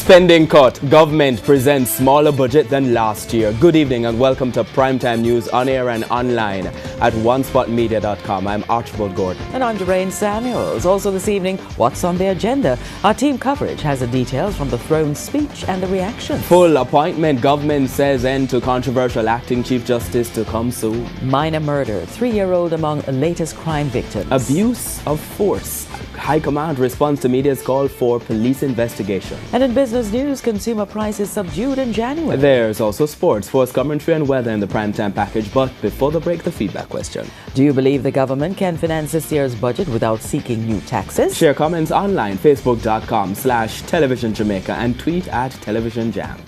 Spending cut. Government presents smaller budget than last year. Good evening and welcome to Primetime News on air and online at onespotmedia.com. I'm Archibald Gordon. And I'm Doreen Samuels. Also this evening, what's on the agenda? Our team coverage has the details from the throne's speech and the reaction. Full appointment. Government says end to controversial acting Chief Justice to come soon. Minor murder. 3-year-old among latest crime victims. Abuse of force. High Command responds to media's call for police investigation. And in business news, consumer prices subdued in January. There's also sports, commentary and weather in the primetime package. But before the break, the feedback question. Do you believe the government can finance this year's budget without seeking new taxes? Share comments online, facebook.com/Television Jamaica and tweet at Television Jam.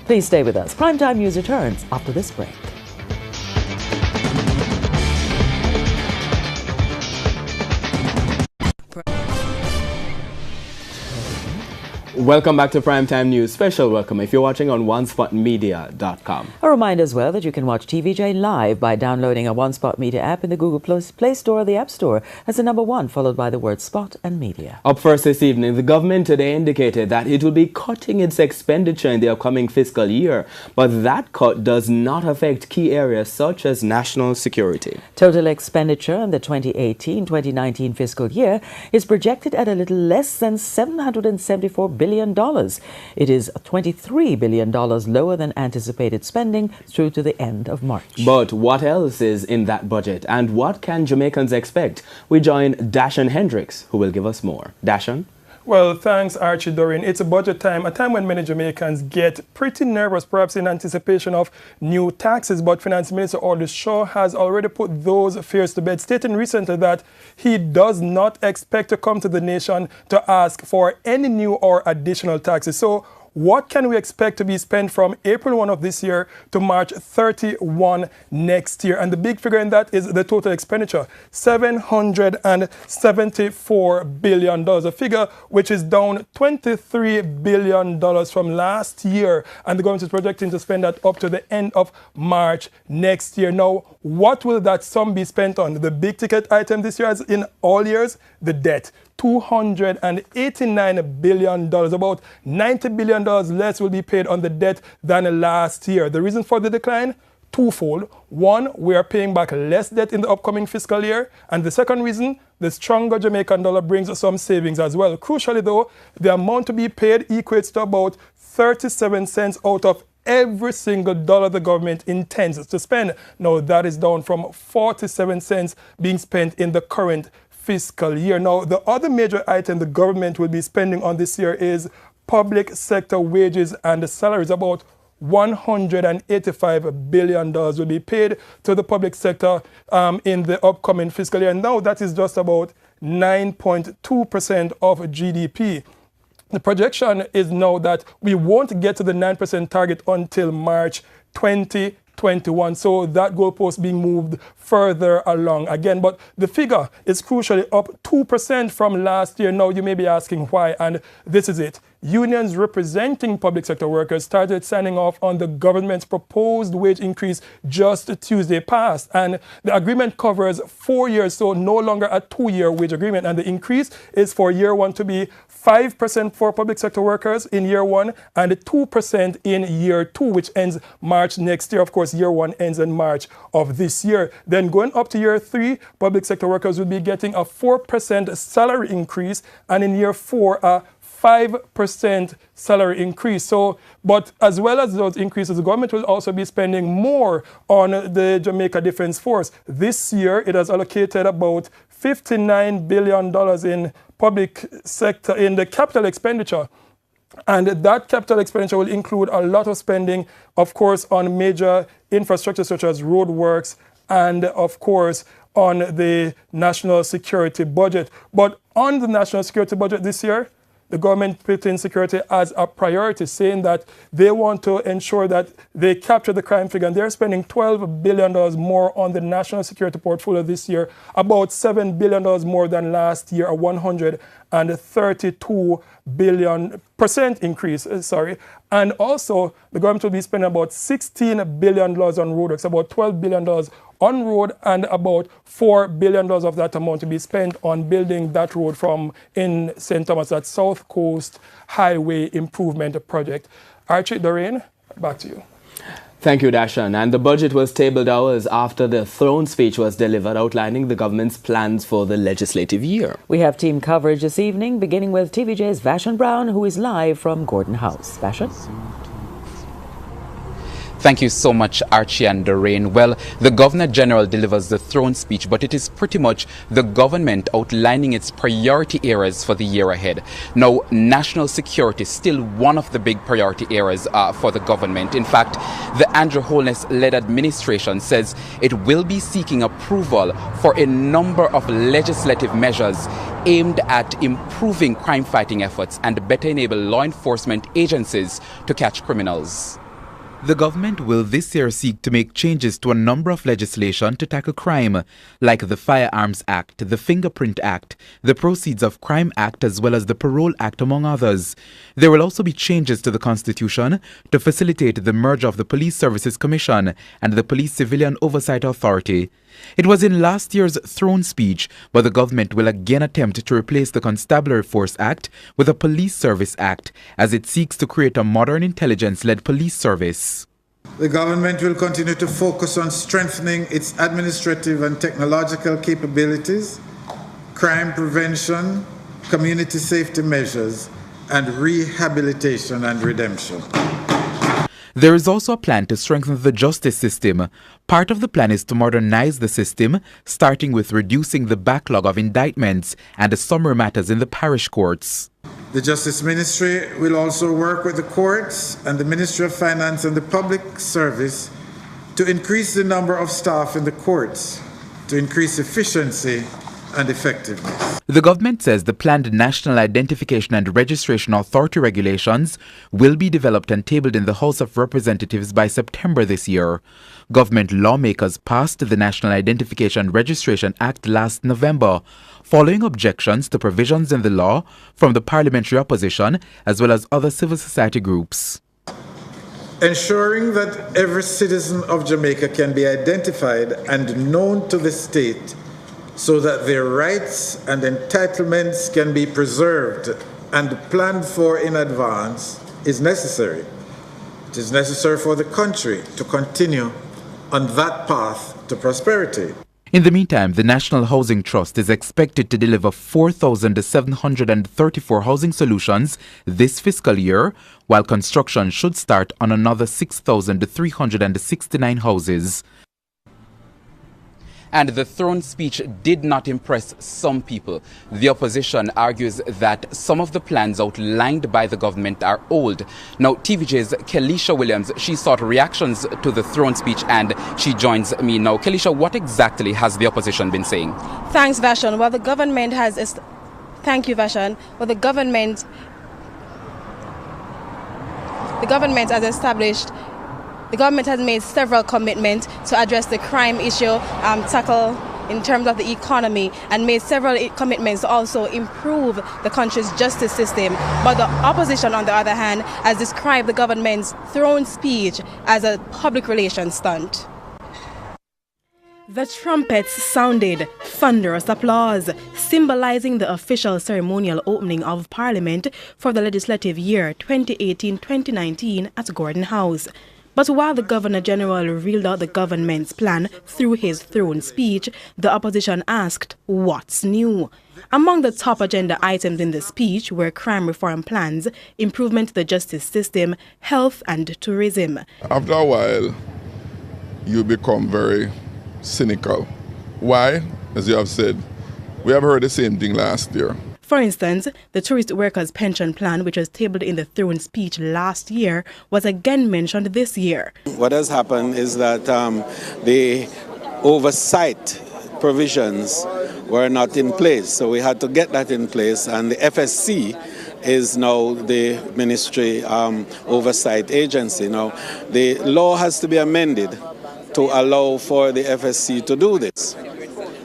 Please stay with us. Primetime News returns after this break. Welcome back to Primetime News. Special welcome if you're watching on onespotmedia.com. A reminder as well that you can watch TVJ live by downloading a One Spot Media app in the Google Play Store or the App Store. That's the number 1 followed by the word Spot and Media. Up first this evening, the government today indicated that it will be cutting its expenditure in the upcoming fiscal year, but that cut does not affect key areas such as national security. Total expenditure in the 2018-2019 fiscal year is projected at a little less than $774 billion. It is $23 billion lower than anticipated spending through to the end of March. But what else is in that budget and what can Jamaicans expect? We join Dashan Hendricks, who will give us more. Dashan? Well, thanks, Archie Doreen. It's a budget time, a time when many Jamaicans get pretty nervous, perhaps in anticipation of new taxes. But Finance Minister Aldous Shaw has already put those fears to bed, stating recently that he does not expect to come to the nation to ask for any new or additional taxes. So what can we expect to be spent from April 1 of this year to March 31 next year? And the big figure in that is the total expenditure, $774 billion, a figure which is down $23 billion from last year. And the government is projecting to spend that up to the end of March next year. Now, what will that sum be spent on? The big ticket item this year, as in all years, the debt. $289 billion, about $90 billion less will be paid on the debt than last year. The reason for the decline? Twofold. One, we are paying back less debt in the upcoming fiscal year. And the second reason, the stronger Jamaican dollar brings some savings as well. Crucially though, the amount to be paid equates to about 37 cents out of every single dollar the government intends to spend. Now that is down from 47 cents being spent in the current fiscal year. Now, the other major item the government will be spending on this year is public sector wages and salaries. About $185 billion will be paid to the public sector in the upcoming fiscal year. And now that is just about 9.2% of GDP. The projection is now that we won't get to the 9% target until March 2021. So that goalpost being moved further along again. But the figure is crucially up 2% from last year. Now you may be asking why, and this is it. Unions representing public sector workers started signing off on the government's proposed wage increase just Tuesday past. And the agreement covers 4 years, so no longer a 2-year wage agreement. And the increase is for year 1 to be 5% for public sector workers in year 1 and 2% in year 2, which ends March next year. Of course, year 1 ends in March of this year. Then going up to year 3, public sector workers will be getting a 4% salary increase, and in year 4, a 5% salary increase. So, but as well as those increases, the government will also be spending more on the Jamaica Defence Force. This year, it has allocated about $59 billion in public sector, in the capital expenditure. And that capital expenditure will include a lot of spending, of course, on major infrastructure such as roadworks and, of course, on the national security budget. But on the national security budget this year, the government put in security as a priority, saying that they want to ensure that they capture the crime figure. And they're spending $12 billion more on the national security portfolio this year, about $7 billion more than last year, a $132 increase, and also the government will be spending about $16 billion on road works, about $12 billion on road, and about $4 billion of that amount to be spent on building that road from in St. Thomas, that South Coast Highway Improvement Project. Archie, Doreen, back to you. Thank you, Dashan. And the budget was tabled hours after the throne speech was delivered outlining the government's plans for the legislative year. We have team coverage this evening, beginning with TVJ's Vashon Brown, who is live from Gordon House. Vashon? Thank you so much, Archie and Doreen. Well, the Governor General delivers the throne speech, but it is pretty much the government outlining its priority areas for the year ahead. Now, national security is still one of the big priority areas for the government. In fact, the Andrew Holness-led administration says it will be seeking approval for a number of legislative measures aimed at improving crime-fighting efforts and better enable law enforcement agencies to catch criminals. The government will this year seek to make changes to a number of legislation to tackle crime, like the Firearms Act, the Fingerprint Act, the Proceeds of Crime Act, as well as the Parole Act, among others. There will also be changes to the Constitution to facilitate the merger of the Police Services Commission and the Police Civilian Oversight Authority. It was in last year's throne speech, but the government will again attempt to replace the Constabulary Force Act with a Police Service Act, as it seeks to create a modern intelligence-led police service. The government will continue to focus on strengthening its administrative and technological capabilities, crime prevention, community safety measures, and rehabilitation and redemption. There is also a plan to strengthen the justice system. Part of the plan is to modernize the system, starting with reducing the backlog of indictments and the summary matters in the parish courts. The Justice Ministry will also work with the courts and the Ministry of Finance and the Public Service to increase the number of staff in the courts, to increase efficiency and effectiveness. The government says the planned National Identification and Registration Authority regulations will be developed and tabled in the House of Representatives by September this year. Government lawmakers passed the National Identification and Registration Act last November, following objections to provisions in the law from the parliamentary opposition as well as other civil society groups. Ensuring that every citizen of Jamaica can be identified and known to the state so that their rights and entitlements can be preserved and planned for in advance is necessary. It is necessary for the country to continue on that path to prosperity. In the meantime, the National Housing Trust is expected to deliver 4,734 housing solutions this fiscal year, while construction should start on another 6,369 houses. And the throne speech did not impress some people. The opposition argues that some of the plans outlined by the government are old. Now, TVJ's Kelisha Williams, she sought reactions to the throne speech and she joins me now. Kelisha, what exactly has the opposition been saying? Thanks, Vashon. Well, the government has... Thank you, Vashon. Well, the government has established... The government has made several commitments to address the crime issue, tackle in terms of the economy, and made several commitments to also improve the country's justice system. But the opposition, on the other hand, has described the government's throne speech as a public relations stunt. The trumpets sounded thunderous applause, symbolizing the official ceremonial opening of Parliament for the legislative year 2018-2019 at Gordon House. But while the Governor-General revealed out the government's plan through his throne speech, the opposition asked, what's new? Among the top agenda items in the speech were crime reform plans, improvement to the justice system, health and tourism. After a while, you become very cynical. Why? As you have said, we have heard the same thing last year. For instance, the Tourist Workers Pension Plan, which was tabled in the throne speech last year, was again mentioned this year. What has happened is that the oversight provisions were not in place, so we had to get that in place, and the FSC is now the ministry oversight agency. Now, the law has to be amended to allow for the FSC to do this,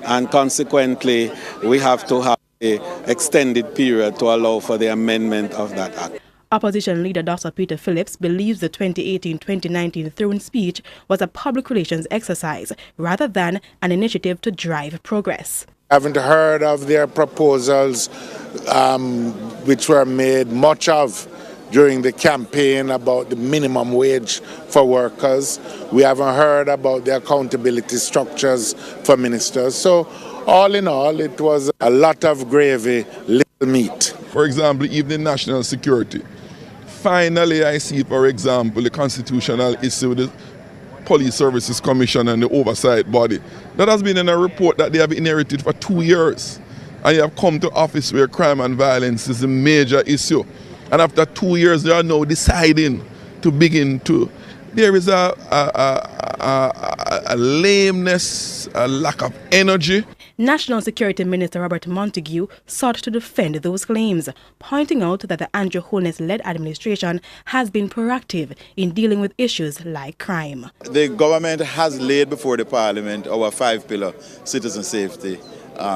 and consequently, we have to have an extended period to allow for the amendment of that act. Opposition leader Dr. Peter Phillips believes the 2018-2019 throne speech was a public relations exercise rather than an initiative to drive progress. I haven't heard of their proposals which were made much of during the campaign about the minimum wage for workers. We haven't heard about the accountability structures for ministers. So all in all, it was a lot of gravy, little meat. For example, even in national security. Finally, I see, for example, the constitutional issue with the Police Services Commission and the oversight body. That has been in a report that they have inherited for 2 years. And you have come to office where crime and violence is a major issue. And after 2 years, they are now deciding to begin to. There is a lameness, a lack of energy. National Security Minister Robert Montague sought to defend those claims, pointing out that the Andrew Holness-led administration has been proactive in dealing with issues like crime. The government has laid before the Parliament our 5-pillar citizen safety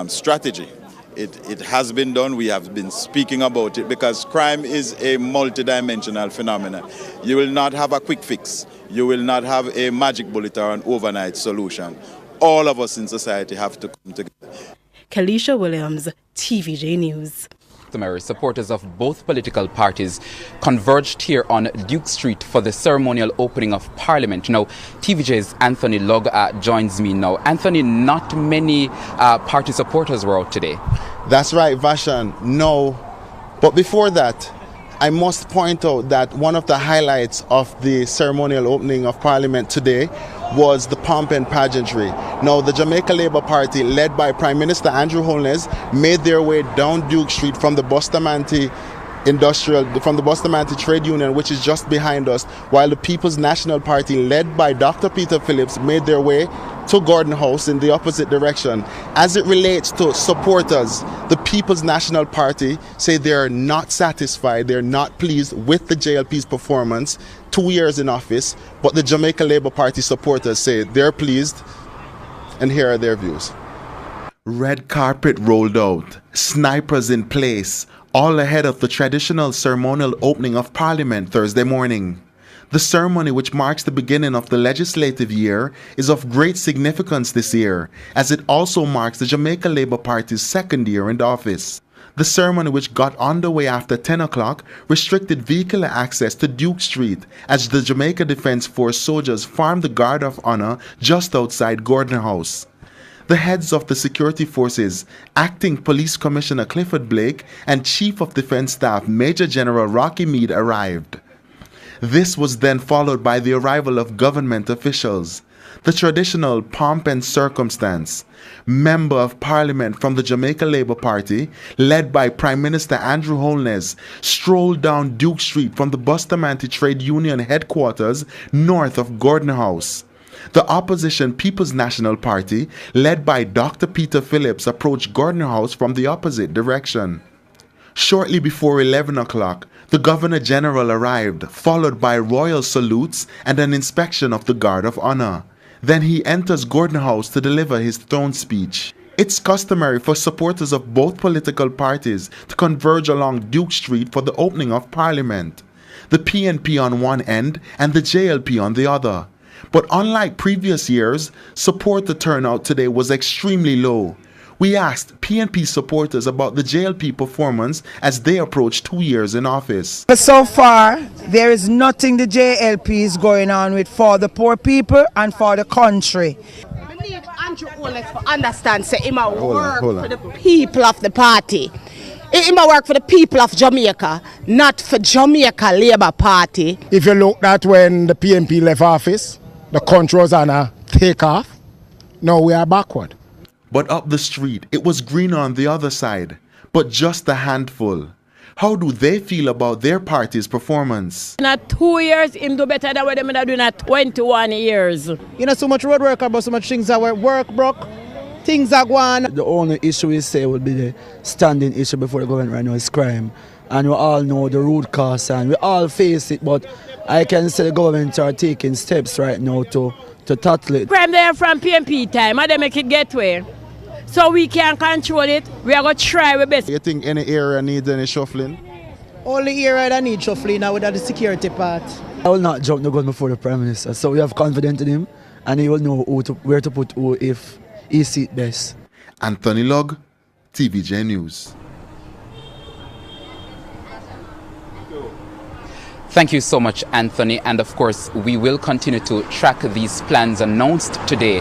strategy. It has been done. We have been speaking about it because crime is a multidimensional phenomenon. You will not have a quick fix. You will not have a magic bullet or an overnight solution. All of us in society have to come together. Kalisha Williams, TVJ News. Supporters of both political parties converged here on Duke Street for the ceremonial opening of Parliament. Now, TVJ's Anthony Log joins me now. Anthony, not many party supporters were out today. That's right, Vashan. No. But before that, I must point out that one of the highlights of the ceremonial opening of Parliament today was the pomp and pageantry. Now, the Jamaica Labour Party, led by Prime Minister Andrew Holness, made their way down Duke Street from the Bustamante Trade Union, which is just behind us, while the People's National Party, led by Dr. Peter Phillips, made their way to Gordon House in the opposite direction. As it relates to supporters, the People's National Party say they're not satisfied, they're not pleased with the JLP's performance 2 years in office, but the Jamaica Labour Party supporters say they're pleased, and here are their views. Red carpet rolled out, snipers in place, all ahead of the traditional ceremonial opening of Parliament Thursday morning. The ceremony, which marks the beginning of the legislative year, is of great significance this year, as it also marks the Jamaica Labour Party's second year in office. The ceremony, which got underway after 10 o'clock, restricted vehicular access to Duke Street as the Jamaica Defence Force soldiers formed the Guard of Honour just outside Gordon House. The heads of the security forces, Acting Police Commissioner Clifford Blake and Chief of Defence Staff Major General Rocky Meade arrived. This was then followed by the arrival of government officials. The traditional pomp and circumstance. Member of Parliament from the Jamaica Labour Party, led by Prime Minister Andrew Holness, strolled down Duke Street from the Bustamante Trade Union headquarters north of Gordon House. The opposition People's National Party, led by Dr. Peter Phillips, approached Gordon House from the opposite direction. Shortly before 11 o'clock, the Governor General arrived, followed by royal salutes and an inspection of the Guard of Honour. Then he enters Gordon House to deliver his throne speech. It's customary for supporters of both political parties to converge along Duke Street for the opening of Parliament. The PNP on one end and the JLP on the other. But unlike previous years, supporter turnout today was extremely low. We asked PNP supporters about the JLP performance as they approach 2 years in office. So far, there is nothing the JLP is going on with for the poor people and for the country. I need Andrew Holness to understand, say, he might work for the people of the party. He might work for the people of Jamaica, not for Jamaica Labour Party. If you look at when the PNP left office, the country was on a takeoff. Now we are backward. But up the street, it was green on the other side, but just a handful. How do they feel about their party's performance? In 2 years, him do better than what them are doing at 21 years. You know, so much road work about so much things that work broke. Things are going. The only issue we say would be the standing issue before the government right now is crime. And we all know the root cause and we all face it, but I can say the government are taking steps right now to tackle it. Crime there from PNP time, and they make it get way. so we can control it. We are going to try our best. You think any area needs any shuffling? Only area that needs shuffling now with the security part. I will not jump the gun before the Prime Minister, so we have confidence in him and he will know where to put who if he sees it best. Anthony Log, TVJ News. Thank you so much, Anthony. And of course, we will continue to track these plans announced today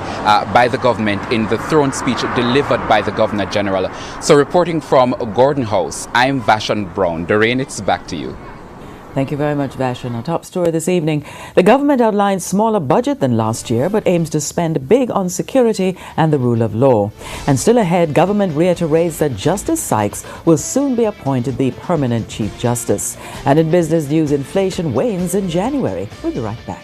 by the government in the throne speech delivered by the Governor General. So reporting from Gordon House, I'm Vashon Brown. Doreen, it's back to you. Thank you very much, Vashon. Our top story this evening. The government outlines smaller budget than last year, but aims to spend big on security and the rule of law. And still ahead, government reiterates that Justice Sykes will soon be appointed the permanent Chief Justice. And in business news, inflation wanes in January. We'll be right back.